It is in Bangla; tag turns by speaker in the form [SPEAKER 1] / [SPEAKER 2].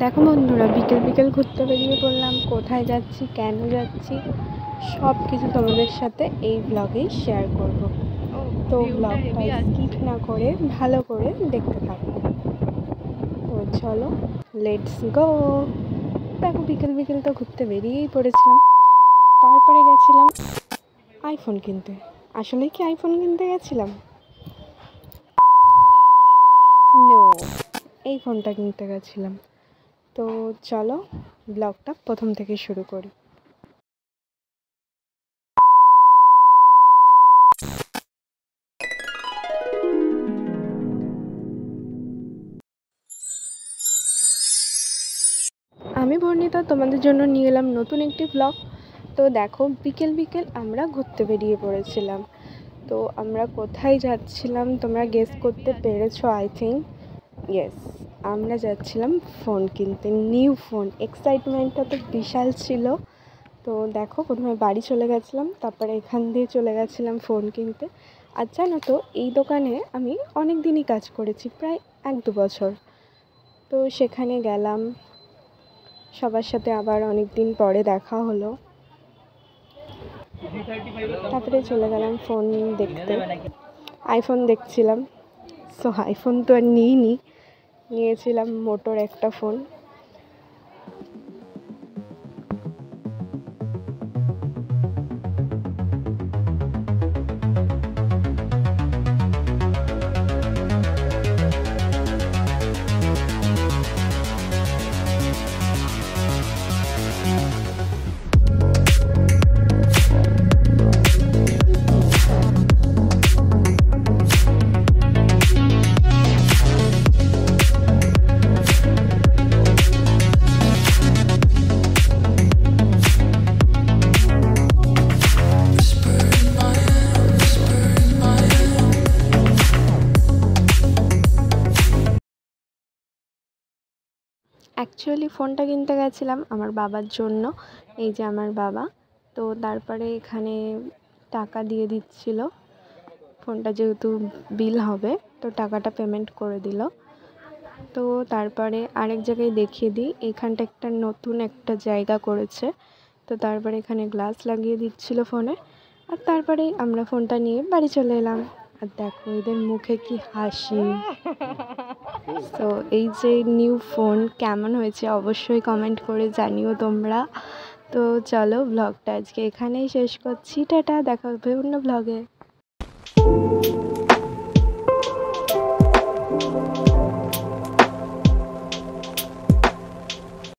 [SPEAKER 1] দেখো বন্ধুরা, বিকেল বিকেল ঘুরতে বেরিয়ে পড়লাম। কোথায় যাচ্ছি, কেন যাচ্ছি, সব কিছু তোমাদের সাথে এই ব্লগেই শেয়ার করব। তো ব্লগটা স্কিপ না করে ভালো করে দেখতে থাকো। তো চলো, লেটস গো। দেখো, বিকেল বিকেল তো ঘুরতে বেরিয়েই পড়েছিলাম। তারপরে গেছিলাম আইফোন কিনতে। আসলে কি আইফোন কিনতে গেছিলাম? নো, এই ফোনটা কিনতে গেছিলাম। তো চলো, ব্লগটা প্রথম থেকে শুরু করি। আমি বর্ণিতা তোমাদের জন্য নিয়ে এলাম নতুন একটি ব্লগ। তো দেখো, বিকেল বিকেল আমরা ঘুরতে বেরিয়ে পড়েছিলাম। তো আমরা কোথায় যাচ্ছিলাম তোমরা গেস করতে পেরেছো আই থিঙ্ক। ইয়েস, আমরা যাচ্ছিলাম ফোন কিনতে, নিউ ফোন। এক্সাইটমেন্টটা তো বিশাল ছিল। তো দেখো, প্রথমে বাড়ি চলে গেছিলাম, তারপরে এখান দিয়ে চলে গেছিলাম ফোন কিনতে। আর জানো তো, এই দোকানে আমি অনেক দিনই কাজ করেছি, প্রায় 1-2 বছর। তো সেখানে গেলাম, সবার সাথে আবার অনেক দিন পরে দেখা হলো। তারপরে চলে গেলাম ফোন দেখতে, আইফোন দেখছিলাম। সো আইফোন তো আর নিইনি, নিয়েছিলাম মোটোর একটা ফোন। অ্যাকচুয়ালি ফোনটা কিনতে গেছিলাম আমার বাবার জন্য। এই যে আমার বাবা। তো তারপরে এখানে টাকা দিয়ে দিচ্ছিল, ফোনটা যেহেতু বিল হবে তো টাকাটা পেমেন্ট করে দিল। তো তারপরে আরেক জায়গায় দেখিয়ে দিই, এখানটা একটা নতুন একটা জায়গা করেছে। তো তারপরে এখানে গ্লাস লাগিয়ে দিচ্ছিল ফোনে। আর তারপরেই আমরা ফোনটা নিয়ে বাড়ি চলে এলাম। আর দেখো এদের মুখে কি হাসি। তো এই যে নিউ ফোন কেমন হয়েছে অবশ্যই কমেন্ট করে জানিও তোমরা। তো চলো, ব্লগটা আজকে এখানেই শেষ করছি। টাটা, দেখা হবে অন্য ব্লগে।